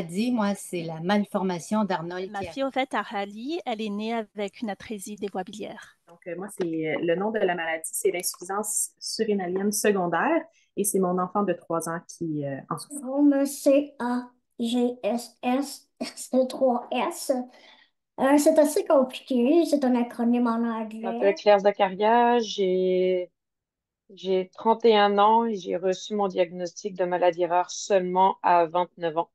Dit, moi, c'est la malformation Ma d'Arnold-Chiari. fille, au fait, Arali, elle est née avec une atrésie des voies biliaires. Donc, moi, c'est le nom de la maladie, c'est l'insuffisance surrénalienne secondaire et c'est mon enfant de 3 ans qui en souffre. Syndrome CAGSS, c'est 3S. C'est assez compliqué, c'est un acronyme en Je m'appelle anglais. Claire Zacharia, j'ai 31 ans et j'ai reçu mon diagnostic de maladie rare seulement à 29 ans,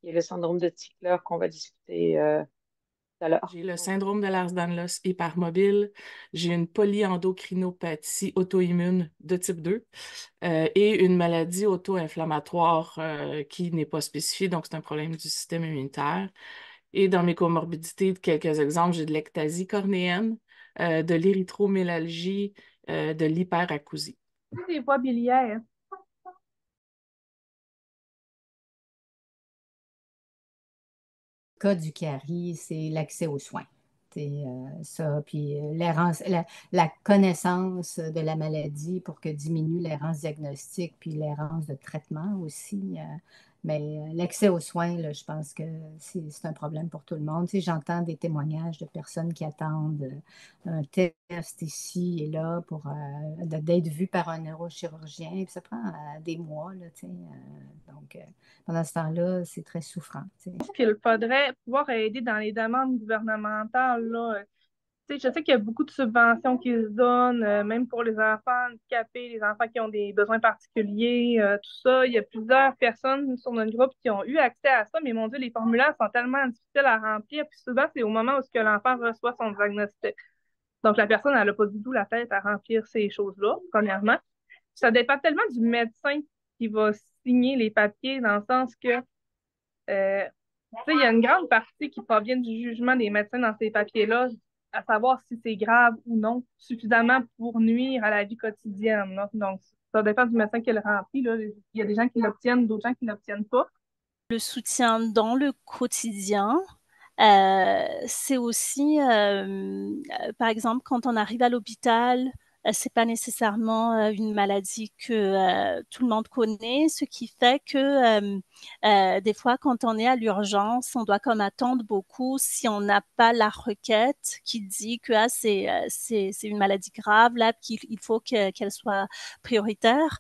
qui est le syndrome de Tickler qu'on va discuter tout à l'heure. J'ai le syndrome de Ehlers-Danlos hypermobile, j'ai une polyendocrinopathie auto-immune de type 2 et une maladie auto-inflammatoire qui n'est pas spécifiée, donc c'est un problème du système immunitaire. Et dans mes comorbidités, quelques exemples, j'ai de l'ectasie cornéenne, de l'érythromélalgie, de l'hyperacousie. Des voies biliaires. Le cas du CARI, c'est l'accès aux soins. C'est ça, puis l'errance, la connaissance de la maladie pour que diminue l'errance diagnostique, puis l'errance de traitement aussi. Mais l'accès aux soins, là, je pense que c'est un problème pour tout le monde. Tu sais, j'entends des témoignages de personnes qui attendent un test ici et là pour d'être vu par un neurochirurgien, puis ça prend des mois, là, tu sais, pendant ce temps-là, c'est très souffrant. Tu sais. Qu'il faudrait pouvoir aider dans les demandes gouvernementales, là. Tu sais, je sais qu'il y a beaucoup de subventions qui se donnent, même pour les enfants handicapés, les enfants qui ont des besoins particuliers, tout ça. Il y a plusieurs personnes sur notre groupe qui ont eu accès à ça, mais mon Dieu, les formulaires sont tellement difficiles à remplir. Puis souvent, c'est au moment où ce que l'enfant reçoit son diagnostic. Donc, la personne, elle n'a pas du tout la tête à remplir ces choses-là, premièrement. Ça dépend tellement du médecin qui va signer les papiers, dans le sens que tu sais, il y a une grande partie qui provient du jugement des médecins dans ces papiers-là, à savoir si c'est grave ou non, suffisamment pour nuire à la vie quotidienne, là. Donc, ça dépend du médecin qui le remplit, là. Il y a des gens qui l'obtiennent, d'autres gens qui ne l'obtiennent pas. Le soutien dans le quotidien, c'est aussi, par exemple, quand on arrive à l'hôpital, c'est pas nécessairement une maladie que tout le monde connaît, ce qui fait que des fois, quand on est à l'urgence, on doit comme attendre beaucoup si on n'a pas la requête qui dit que c'est une maladie grave, là, qu'il faut qu'elle soit prioritaire.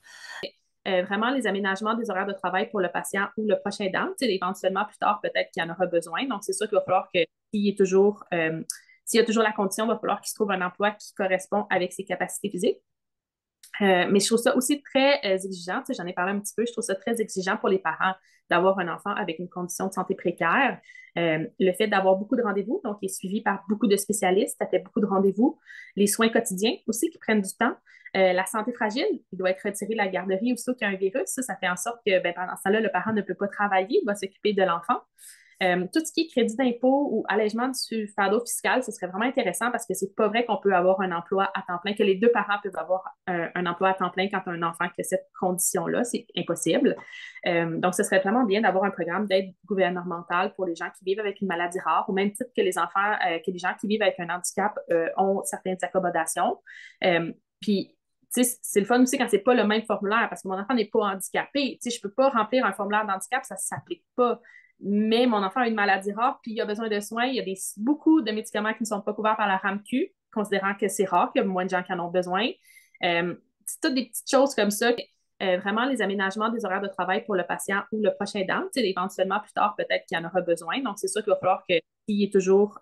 Vraiment les aménagements des horaires de travail pour le patient ou le prochain aidant. Tu sais, éventuellement, plus tard, peut-être qu'il y en aura besoin. Donc, c'est sûr qu'il va falloir que s'il y a toujours la condition, il va falloir qu'il se trouve un emploi qui correspond avec ses capacités physiques. Mais je trouve ça aussi très exigeant. Tu sais, j'en ai parlé un petit peu. Je trouve ça très exigeant pour les parents d'avoir un enfant avec une condition de santé précaire. Le fait d'avoir beaucoup de rendez-vous, donc il est suivi par beaucoup de spécialistes, ça fait beaucoup de rendez-vous. Les soins quotidiens aussi qui prennent du temps. La santé fragile, il doit être retiré de la garderie aussitôt qu'il y a un virus. Ça fait en sorte que ben, pendant ce temps-là, le parent ne peut pas travailler, il doit s'occuper de l'enfant. Tout ce qui est crédit d'impôt ou allègement du fardeau fiscal, ce serait vraiment intéressant parce que c'est pas vrai qu'on peut avoir un emploi à temps plein, que les deux parents peuvent avoir un emploi à temps plein quand un enfant qui a cette condition-là. C'est impossible. Donc, ce serait vraiment bien d'avoir un programme d'aide gouvernementale pour les gens qui vivent avec une maladie rare, au même titre que les enfants, que les gens qui vivent avec un handicap ont certaines accommodations. Puis, tu sais, c'est le fun aussi quand c'est pas le même formulaire parce que mon enfant n'est pas handicapé. Tu sais, je peux pas remplir un formulaire d'handicap, ça s'applique pas. Mais mon enfant a une maladie rare, puis il a besoin de soins. Il y a beaucoup de médicaments qui ne sont pas couverts par la RAMQ, considérant que c'est rare, qu'il y a moins de gens qui en ont besoin. C'est toutes des petites choses comme ça. Vraiment, les aménagements des horaires de travail pour le patient ou le prochain aidant. Éventuellement, plus tard, peut-être qu'il y en aura besoin. Donc, c'est sûr qu'il va falloir qu'il y ait toujours,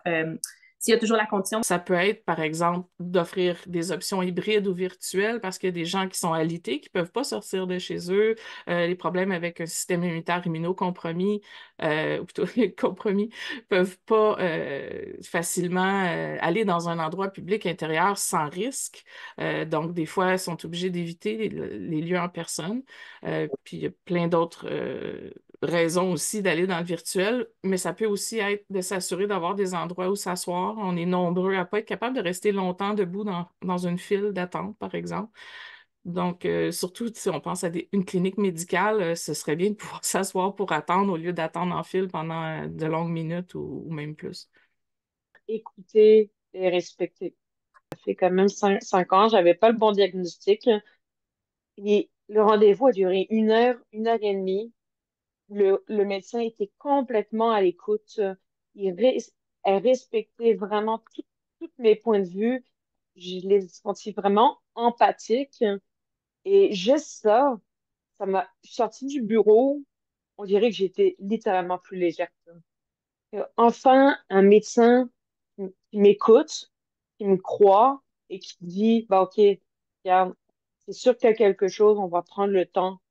s'il y a toujours la condition. Ça peut être, par exemple, d'offrir des options hybrides ou virtuelles parce qu'il y a des gens qui sont alités, qui ne peuvent pas sortir de chez eux, les problèmes avec un système immunitaire immunocompromis, ou plutôt compromis, peuvent pas facilement aller dans un endroit public intérieur sans risque. Donc, des fois, ils sont obligés d'éviter les lieux en personne. Puis, il y a plein d'autres raison aussi d'aller dans le virtuel, mais ça peut aussi être de s'assurer d'avoir des endroits où s'asseoir. On est nombreux à pas être capable de rester longtemps debout dans une file d'attente, par exemple. Donc, surtout si on pense à une clinique médicale, ce serait bien de pouvoir s'asseoir pour attendre au lieu d'attendre en file pendant de longues minutes ou même plus. Écouter et respecter. Ça fait quand même 5 ans, j'avais pas le bon diagnostic. Et le rendez-vous a duré 1 heure, 1 heure et demie. le médecin était complètement à l'écoute. Elle respectait vraiment tous mes points de vue. Je les ai sentis vraiment empathiques. Et juste ça, je suis sortie du bureau, on dirait que j'étais littéralement plus légère. Enfin, un médecin qui m'écoute, qui me croit et qui dit, bah, OK, regarde, c'est sûr qu'il y a quelque chose, on va prendre le temps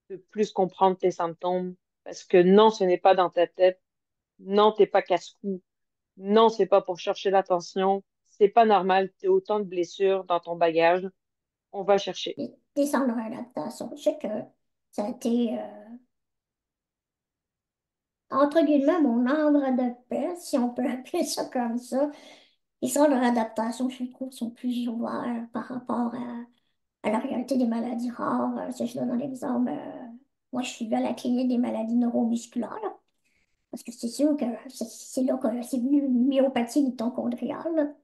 de plus comprendre tes symptômes parce que non, ce n'est pas dans ta tête. Non, t'es pas casse-cou. Non, c'est pas pour chercher l'attention. C'est pas normal. Tu as autant de blessures dans ton bagage. On va chercher. Des centres de réadaptation. Je sais que ça a été, entre guillemets, mon havre de paix, si on peut appeler ça comme ça. Les centres de réadaptation, je trouve, sont plus ouverts par rapport à la réalité des maladies rares. Si je donne un exemple, moi, je suis à la clinique des maladies neuromusculaires, là, parce que c'est sûr que c'est là que c'est venu myopathie mitochondriale.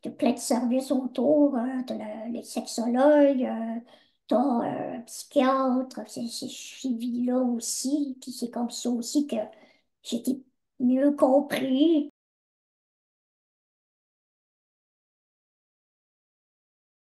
Tu as plein de services autour. Tu as les sexologues, tu as un psychiatre. C'est suivi là aussi. Puis c'est comme ça aussi que j'ai été mieux compris